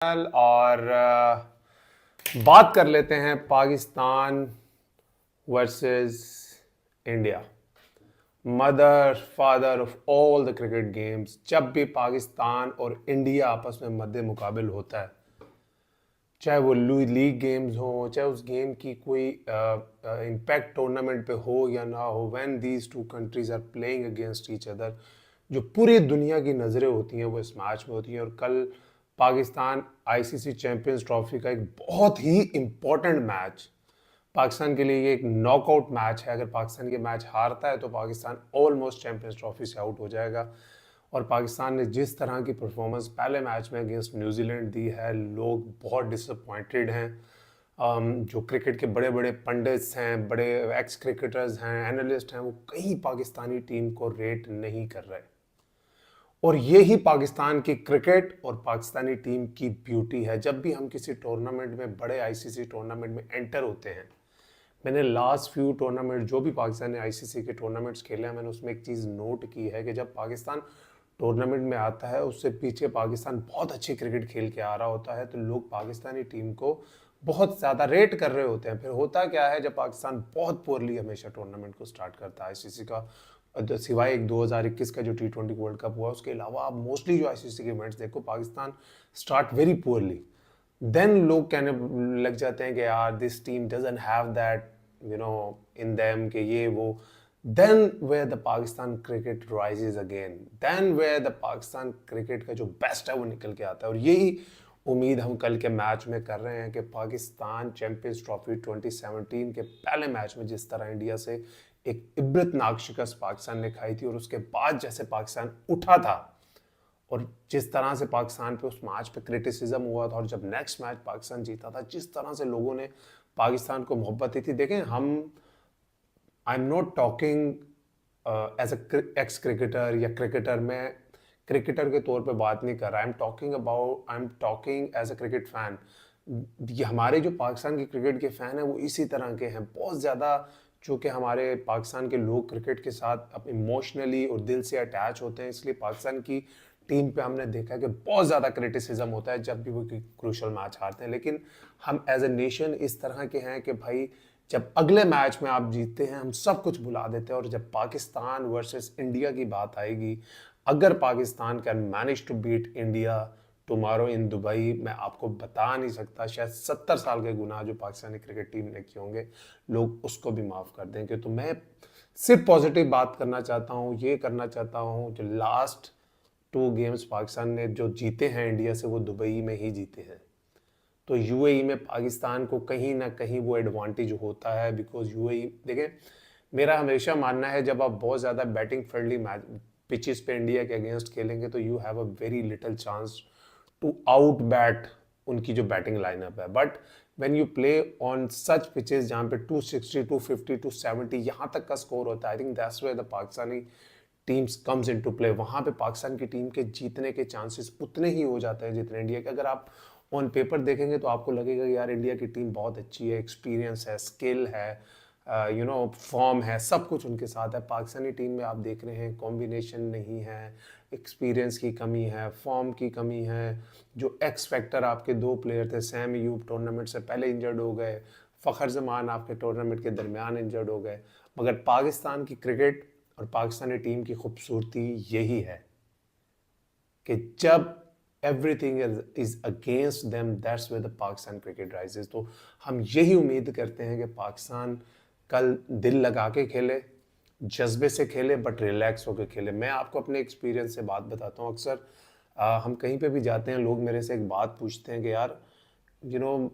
और बात कर लेते हैं Pakistan versus India, mother father of all the cricket games. जब भी पाकिस्तान और इंडिया आपस में मद्दे मुकाबिल होता है, चाहे वो लीग गेम्स हो, चाहे उस गेम की कोई इम्पैक्ट टूर्नामेंट पे हो या ना हो, when these two countries are playing against each other, जो पूरी दुनिया की नज़रें होती हैं वो इस मैच में होती हैं। और कल पाकिस्तान आईसीसी चैंपियंस ट्रॉफी का एक बहुत ही इम्पोर्टेंट मैच, पाकिस्तान के लिए ये एक नॉकआउट मैच है। अगर पाकिस्तान ये मैच हारता है तो पाकिस्तान ऑलमोस्ट चैंपियंस ट्रॉफी से आउट हो जाएगा। और पाकिस्तान ने जिस तरह की परफॉर्मेंस पहले मैच में अगेंस्ट न्यूजीलैंड दी है, लोग बहुत डिसअपॉइंटेड हैं। जो क्रिकेट के बड़े बड़े पंडित्स हैं, बड़े एक्स क्रिकेटर्स हैं, एनालिस्ट हैं, वो कहीं पाकिस्तानी टीम को रेट नहीं कर रहे। और ये ही पाकिस्तान की क्रिकेट और पाकिस्तानी टीम की ब्यूटी है। जब भी हम किसी टूर्नामेंट में, बड़े आईसीसी टूर्नामेंट में एंटर होते हैं, मैंने लास्ट फ्यू टूर्नामेंट जो भी पाकिस्तान ने आईसीसी के टूर्नामेंट्स खेले हैं, मैंने उसमें एक चीज़ नोट की है कि जब पाकिस्तान टूर्नामेंट में आता है, उससे पीछे पाकिस्तान बहुत अच्छी क्रिकेट खेल के आ रहा होता है, तो लोग पाकिस्तानी टीम को बहुत ज़्यादा रेट कर रहे होते हैं। फिर होता क्या है, जब पाकिस्तान बहुत पोरली हमेशा टूर्नामेंट को स्टार्ट करता है आईसीसी का, सिवाय एक 2021 का जो T20 वर्ल्ड कप हुआ, उसके अलावा आप मोस्टली जो आईसीसी के इवेंट्स देखो, Pakistan start very poorly. Then लोग कहने लग जाते हैं कि यार this team doesn't have that in them, कि ये वो। Then where the Pakistan cricket rises again, then where the Pakistan cricket का जो बेस्ट है वो निकल के आता है। और यही उम्मीद हम कल के मैच में कर रहे हैं कि पाकिस्तान चैंपियंस ट्रॉफी 2017 के पहले मैच में जिस तरह इंडिया से एक इबरतनाक शिकस्त पाकिस्तान ने खाई थी, और उसके बाद जैसे पाकिस्तान उठा था और जिस तरह से पाकिस्तान पे उस मैच पे क्रिटिसिज्म हुआ था, और जब नेक्स्ट मैच पाकिस्तान जीता था, जिस तरह से लोगों ने पाकिस्तान को मोहब्बत दी थी। देखें, I am not talking as ex cricketer या क्रिकेटर, मैं क्रिकेटर के तौर पे बात नहीं कर रहा। I am talking as a cricket fan. ये हमारे जो पाकिस्तान के क्रिकेट के फैन हैं वो इसी तरह के हैं, बहुत ज़्यादा। चूँकि हमारे पाकिस्तान के लोग क्रिकेट के साथ अब इमोशनली और दिल से अटैच होते हैं, इसलिए पाकिस्तान की टीम पे हमने देखा है कि बहुत ज़्यादा क्रिटिसिज्म होता है जब भी वो क्रूशल मैच हारते हैं। लेकिन हम एज ए नेशन इस तरह के हैं कि भाई, जब अगले मैच में आप जीतते हैं, हम सब कुछ भुला देते हैं। और जब पाकिस्तान वर्सेस इंडिया की बात आएगी, अगर Pakistan can manage to beat India tomorrow in Dubai, मैं आपको बता नहीं सकता, शायद 70 साल के गुनाह जो पाकिस्तानी क्रिकेट टीम ने किए होंगे, लोग उसको भी माफ़ कर देंगे। तो मैं सिर्फ पॉजिटिव बात करना चाहता हूँ, ये करना चाहता हूँ, जो लास्ट 2 गेम्स पाकिस्तान ने जो जीते हैं इंडिया से, वो दुबई में ही जीते हैं। तो यूएई में पाकिस्तान को कहीं ना कहीं वो एडवांटेज होता है, बिकॉज यूएई, देखें, मेरा हमेशा मानना है, जब आप बहुत ज़्यादा बैटिंग फ्रेंडली मैच पिचेस पे इंडिया के अगेंस्ट खेलेंगे, तो you have a very little chance to out bat उनकी जो बैटिंग लाइनअप है। But when you play on such pitches जहाँ पे 260, 250, 270 यहाँ तक का स्कोर होता है, I think that's where the Pakistani teams comes into play. वहाँ पे पाकिस्तान की टीम के जीतने के चांसेस उतने ही हो जाते हैं जितने इंडिया के। अगर आप ऑन पेपर देखेंगे तो आपको लगेगा कि यार इंडिया की टीम बहुत अच्छी है, एक्सपीरियंस है, स्किल है, फॉर्म है, सब कुछ उनके साथ है। पाकिस्तानी टीम में आप देख रहे हैं कॉम्बिनेशन नहीं है, एक्सपीरियंस की कमी है, फॉर्म की कमी है। जो एक्स फैक्टर आपके 2 प्लेयर थे, सैम अयूब टूर्नामेंट से पहले इंजर्ड हो गए, फ़खर जमान आपके टूर्नामेंट के दरमियान इंजर्ड हो गए। मगर पाकिस्तान की क्रिकेट और पाकिस्तानी टीम की खूबसूरती यही है कि जब everything is against them, that's where the Pakistan cricket rises. तो हम यही उम्मीद करते हैं कि पाकिस्तान कल दिल लगा के खेले, जज्बे से खेले, बट रिलैक्स होकर खेले। मैं आपको अपने एक्सपीरियंस से बात बताता हूँ। अक्सर हम कहीं पे भी जाते हैं, लोग मेरे से एक बात पूछते हैं कि यार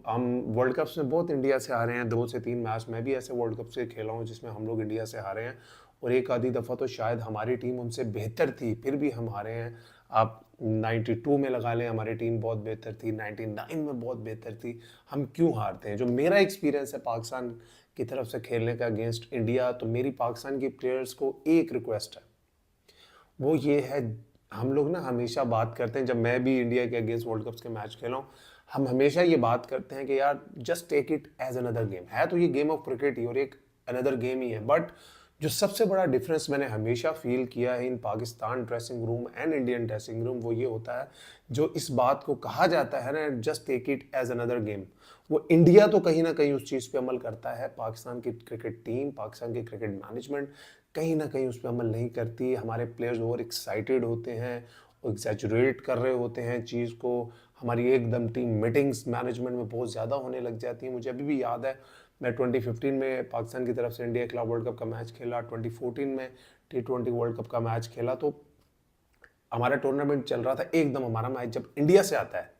हम वर्ल्ड कप्स में बहुत इंडिया से हारे हैं, 2 से 3 मैच। मैं भी ऐसे वर्ल्ड कप से खेला हूँ जिसमें हम लोग इंडिया से हारे हैं, और एक आधी दफ़ा तो शायद हमारी टीम उनसे बेहतर थी, फिर भी हम हारे हैं। आप 92 में लगा लें, हमारी टीम बहुत बेहतर थी, 99 में बहुत बेहतर थी, हम क्यों हारते हैं? जो मेरा एक्सपीरियंस है पाकिस्तान की तरफ से खेलने का अगेंस्ट इंडिया, तो मेरी पाकिस्तान की प्लेयर्स को एक रिक्वेस्ट है, वो ये है, हम लोग ना हमेशा बात करते हैं, जब मैं भी इंडिया के अगेंस्ट वर्ल्ड कप्स के मैच खेला हूँ, हम हमेशा ये बात करते हैं कि यार just take it as another game है। तो ये गेम ऑफ क्रिकेट ही और एक अनदर गेम ही है, बट जो सबसे बड़ा डिफरेंस मैंने हमेशा फील किया है in Pakistan dressing room and Indian dressing room, वो ये होता है, जो इस बात को कहा जाता है ना, just take it as another game, वो इंडिया तो कहीं ना कहीं उस चीज़ पे अमल करता है, पाकिस्तान की क्रिकेट टीम, पाकिस्तान की क्रिकेट मैनेजमेंट कहीं ना कहीं उस पर अमल नहीं करती। हमारे प्लेयर्स ओवर एक्साइटेड होते हैं, वो एग्जैजुरेट कर रहे होते हैं चीज़ को। हमारी एकदम टीम मीटिंग्स मैनेजमेंट में बहुत ज़्यादा होने लग जाती है। मुझे अभी भी याद है, मैं 2015 में पाकिस्तान की तरफ से इंडिया क्लब वर्ल्ड कप का मैच खेला, 2014 में T20 वर्ल्ड कप का मैच खेला, तो हमारा टूर्नामेंट चल रहा था, एकदम हमारा मैच जब इंडिया से आता है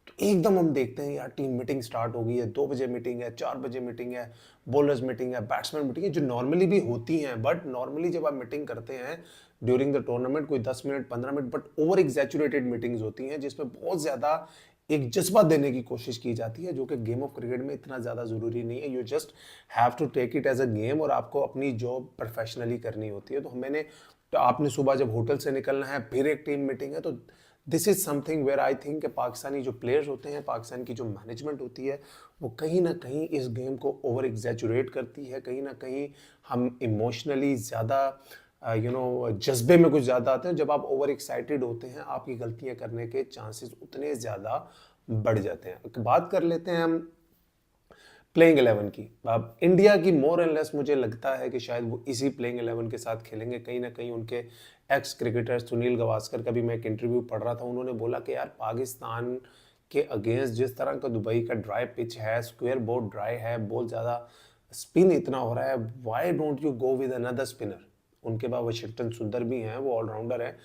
तो एकदम हम देखते हैं यार टीम मीटिंग स्टार्ट हो गई है, 2 बजे मीटिंग है, 4 बजे मीटिंग है, बॉलर्स मीटिंग है, बैट्समैन मीटिंग है, जो नॉर्मली भी होती हैं, बट नॉर्मली जब आप मीटिंग करते हैं ड्यूरिंग द टूर्नामेंट कोई 10 minute 15 minute, but over exaggerated meetings होती हैं जिसमें बहुत ज़्यादा एक जज्बा देने की कोशिश की जाती है, जो कि गेम ऑफ क्रिकेट में इतना ज़्यादा ज़रूरी नहीं है। You just have to take it as a game, और आपको अपनी जॉब प्रोफेशनली करनी होती है। तो आपने सुबह जब होटल से निकलना है, फिर एक टीम मीटिंग है, तो this is something where I think Pakistani जो प्लेयर्स होते हैं, पाकिस्तान की जो मैनेजमेंट होती है, वो कहीं ना कहीं इस गेम को ओवर एग्जैचुरेट करती है। कहीं ना कहीं हम इमोशनली ज़्यादा जज्बे में कुछ ज़्यादा आते हैं। जब आप ओवर एक्साइटेड होते हैं, आपकी गलतियां करने के चांसेस उतने ज़्यादा बढ़ जाते हैं। बात कर लेते हैं हम प्लेइंग 11 की। अब इंडिया की मोर एंड लेस मुझे लगता है कि शायद वो इसी प्लेइंग 11 के साथ खेलेंगे। कहीं ना कहीं उनके एक्स क्रिकेटर सुनील गावस्कर का भी मैं एक इंटरव्यू पढ़ रहा था, उन्होंने बोला कि यार पाकिस्तान के अगेंस्ट जिस तरह का दुबई का ड्राई पिच है, स्क्वायर बोर्ड ड्राई है, बहुत ज़्यादा स्पिन इतना हो रहा है, why don't you go with another spinner. उनके बाद वाशिंगटन सुंदर भी हैं, वो ऑलराउंडर हैं।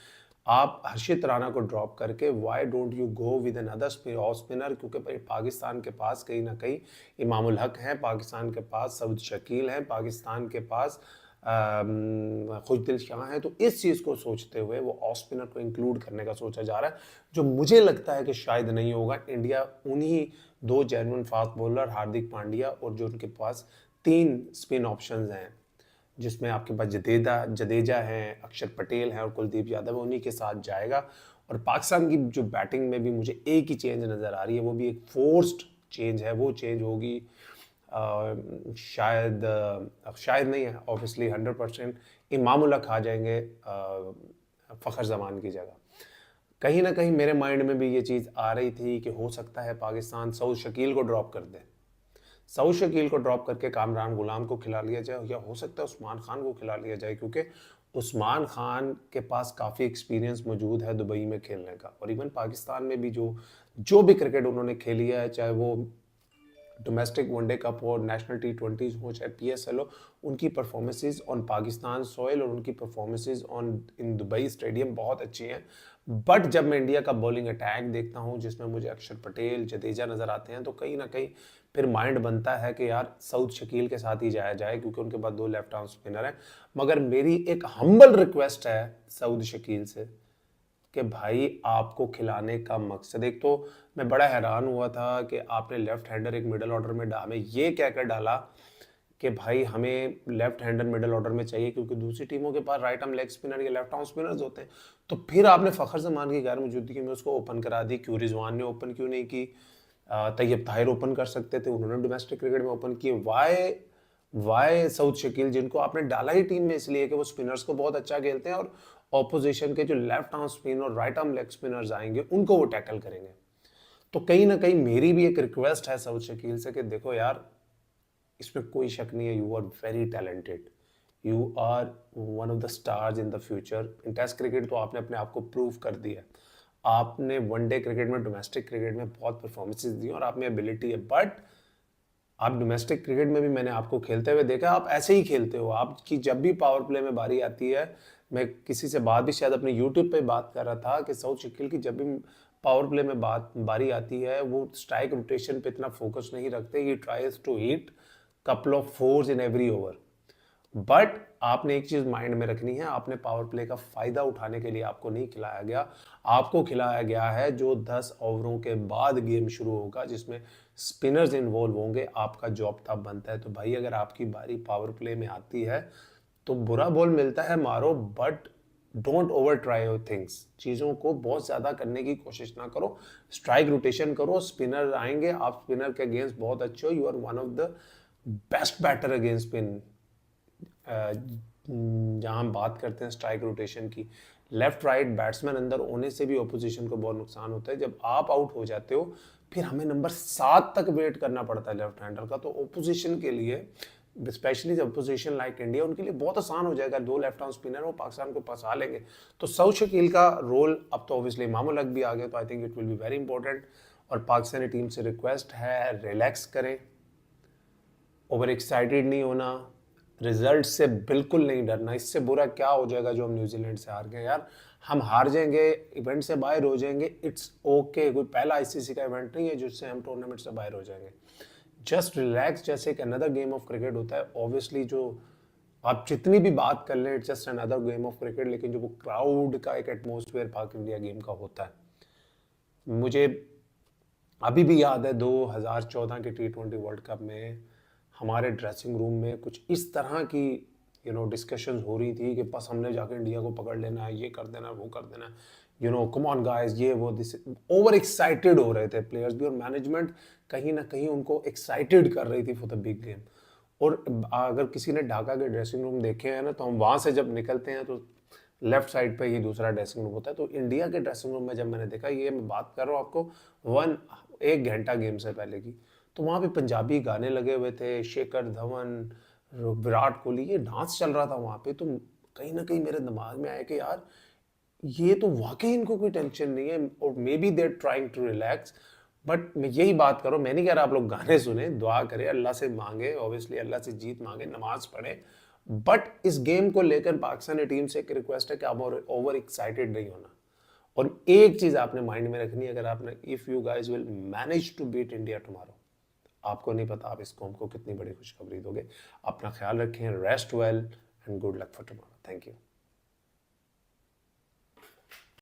आप हर्षित राणा को ड्रॉप करके why don't you go with another off spinner, क्योंकि पाकिस्तान के पास कहीं ना कहीं इमामुल हक हैं, पाकिस्तान के पास सऊद शकील हैं, पाकिस्तान के पास खुशदिल शाह हैं। तो इस चीज़ को सोचते हुए वो ऑफ स्पिनर को इंक्लूड करने का सोचा जा रहा है, जो मुझे लगता है कि शायद नहीं होगा। इंडिया उन्हीं 2 genuine fast bowler Hardik Pandya और जो उनके पास 3 स्पिन ऑप्शंस हैं, जिसमें आपके पास जडेजा हैं, अक्षर पटेल हैं और कुलदीप यादव है, उन्हीं के साथ जाएगा। और पाकिस्तान की जो बैटिंग में भी मुझे एक ही चेंज नज़र आ रही है, वो भी एक फोर्स्ड चेंज है। वो चेंज होगी शायद नहीं है, ऑब्वियसली 100% इमामुल हक आ जाएंगे फ़खर जमान की जगह। कहीं ना कहीं मेरे माइंड में भी ये चीज़ आ रही थी कि हो सकता है पाकिस्तान सऊद शकील को ड्रॉप कर दे, सऊद शकील को ड्रॉप करके कामरान गुलाम को खिला लिया जाए, या हो सकता है उस्मान खान को खिला लिया जाए, क्योंकि उस्मान खान के पास काफ़ी एक्सपीरियंस मौजूद है दुबई में खेलने का। और इवन पाकिस्तान में भी जो भी क्रिकेट उन्होंने खेली है, चाहे वो डोमेस्टिक वनडे कप हो, नेशनल T20 हो, चाहे PSL हो, उनकी परफॉर्मेंसेस ऑन पाकिस्तान सॉइल और उनकी performances on in Dubai stadium बहुत अच्छी हैं। बट जब मैं इंडिया का बॉलिंग अटैक देखता हूं, जिसमें मुझे अक्षर पटेल, जडेजा नज़र आते हैं, तो कहीं ना कहीं फिर माइंड बनता है कि यार सऊद शकील के साथ ही जाया जाए, क्योंकि उनके पास 2 लेफ्ट आर्म स्पिनर हैं। मगर मेरी एक हम्बल रिक्वेस्ट है सऊद शकील से कि भाई आपको खिलाने का मकसद, एक तो मैं बड़ा हैरान हुआ था कि आपने लेफ्ट हैंडर एक मिडल ऑर्डर में हमें ये कहकर डाला कि भाई हमें लेफ्ट हैंडर मिडल ऑर्डर में चाहिए, क्योंकि दूसरी टीमों के पास राइट आर्म लेग स्पिनर या लेफ्ट आर्म स्पिनर्स होते हैं। तो फिर आपने फ़खर जमान की गैर मौजूदगी में उसको ओपन करा दी, क्यों रिजवान ने ओपन क्यों नहीं की? तैयब ताहिर ओपन कर सकते थे, उन्होंने डोमेस्टिक क्रिकेट में ओपन किए। वाई सऊद शकील, जिनको आपने डाला ही टीम में इसलिए कि वो स्पिनर्स को बहुत अच्छा खेलते हैं और ऑपोजिशन के जो लेफ्ट आर्म स्पिन और राइट आर्म लेग स्पिनर्स आएंगे उनको वो टैकल करेंगे। तो कहीं ना कहीं मेरी भी एक रिक्वेस्ट है सऊद शकील से कि देखो यार, इसमें कोई शक नहीं है, you are very talented, you are one of the stars in the future. In test cricket तो आपने अपने आप को प्रूव कर दिया, आपने वनडे क्रिकेट में, डोमेस्टिक क्रिकेट में बहुत परफॉर्मेंसेस दी और आप में एबिलिटी है। बट आप डोमेस्टिक क्रिकेट में भी मैंने आपको खेलते हुए देखा, आप ऐसे ही खेलते हो। आपकी जब भी पावर प्ले में बारी आती है, मैं किसी से बात भी शायद अपने यूट्यूब पे बात कर रहा था कि सऊद शकील की जब भी पावर प्ले में बारी आती है, वो स्ट्राइक रोटेशन पे इतना फोकस नहीं रखते। He tries to hit couple of fours in every over. But आपने एक चीज माइंड में रखनी है, आपने पावर प्ले का फायदा उठाने के लिए आपको नहीं खिलाया गया, आपको खिलाया गया है जो 10 ओवरों के बाद गेम शुरू होगा, जिसमें स्पिनर्स इन्वॉल्व होंगे। आपका जॉब तब बनता है। तो भाई अगर आपकी बारी पावर प्ले में आती है तो बुरा बॉल मिलता है मारो, but don't over try your things. चीज़ों को बहुत ज़्यादा करने की कोशिश ना करो, स्ट्राइक रोटेशन करो, स्पिनर आएंगे, आप स्पिनर के अगेंस्ट बहुत अच्छे हो, you are one of the best batter against spin. जहाँ हम बात करते हैं स्ट्राइक रोटेशन की, लेफ्ट राइट बैट्समैन अंदर होने से भी ऑपोजिशन को बहुत नुकसान होता है। जब आप आउट हो जाते हो फिर हमें नंबर 7 तक वेट करना पड़ता है लेफ्ट हैंडर का, तो ऑपोजिशन के लिए, स्पेशली जब अपोजिशन लाइक इंडिया, उनके लिए बहुत आसान हो जाएगा। 2 लेफ्ट आर्म स्पिनर वो पाकिस्तान को फंसा लेंगे। तो सऊद शकील का रोल, अब तो ऑब्वियसली इमामुल हक भी आ गए, तो I think it will be very important. और पाकिस्तानी टीम से रिक्वेस्ट है, रिलैक्स करें, ओवर एक्साइटेड नहीं होना, रिजल्ट से बिल्कुल नहीं डरना। इससे बुरा क्या हो जाएगा जो हम न्यूजीलैंड से हार गए यार। हम हार जाएंगे, इवेंट से बाहर हो जाएंगे, इट्स ओके। कोई पहला आईसीसी का इवेंट नहीं है जिससे हम टूर्नामेंट से बाहर हो जाएंगे। जस्ट रिलैक्स, जैसे एक अनदर गेम ऑफ क्रिकेट होता है। ऑब्वियसली जो आप जितनी भी बात कर लें, it's just another game of cricket, लेकिन जो वो क्राउड का एक एटमोसफेयर पाक इंडिया गेम का होता है, मुझे अभी भी याद है 2014 के T20 वर्ल्ड कप में हमारे ड्रेसिंग रूम में कुछ इस तरह की डिस्कशंस हो रही थी कि बस हमने जाकर इंडिया को पकड़ लेना है, ये कर देना है, वो कर देना है, कम ऑन गाइस, ये वो, दिस। ओवर एक्साइटेड हो रहे थे प्लेयर्स भी, और मैनेजमेंट कहीं ना कहीं उनको एक्साइटेड कर रही थी फॉर द बिग गेम। और अगर किसी ने ढाका के ड्रेसिंग रूम देखे हैं ना, तो हम वहाँ से जब निकलते हैं तो लेफ्ट साइड पे ये दूसरा ड्रेसिंग रूम होता है। तो इंडिया के ड्रेसिंग रूम में जब मैंने देखा, ये मैं बात कर रहा हूँ आपको 1 घंटा गेम से पहले की, तो वहाँ पे पंजाबी गाने लगे हुए थे, शेखर धवन, विराट कोहली, ये डांस चल रहा था वहाँ पे। तो कहीं ना कहीं मेरे दिमाग में आया कि यार ये तो वाकई इनको कोई टेंशन नहीं है, और maybe they're trying to relax. But मैं यही बात करूँ, मैं नहीं कह रहा आप लोग गाने सुने, दुआ करें, अल्लाह से मांगे, ऑब्वियसली अल्लाह से जीत मांगे, नमाज पढ़े। बट इस गेम को लेकर पाकिस्तानी टीम से एक रिक्वेस्ट है कि आप ओवर एक्साइटेड नहीं होना। और एक चीज आपने माइंड में रखनी है, अगर आपने, if you guys will manage to beat India tomorrow, आपको नहीं पता आप इस कौम को कितनी बड़ी खुशखबरी दोगे। अपना ख्याल रखें, rest well and good luck for tomorrow. Thank you.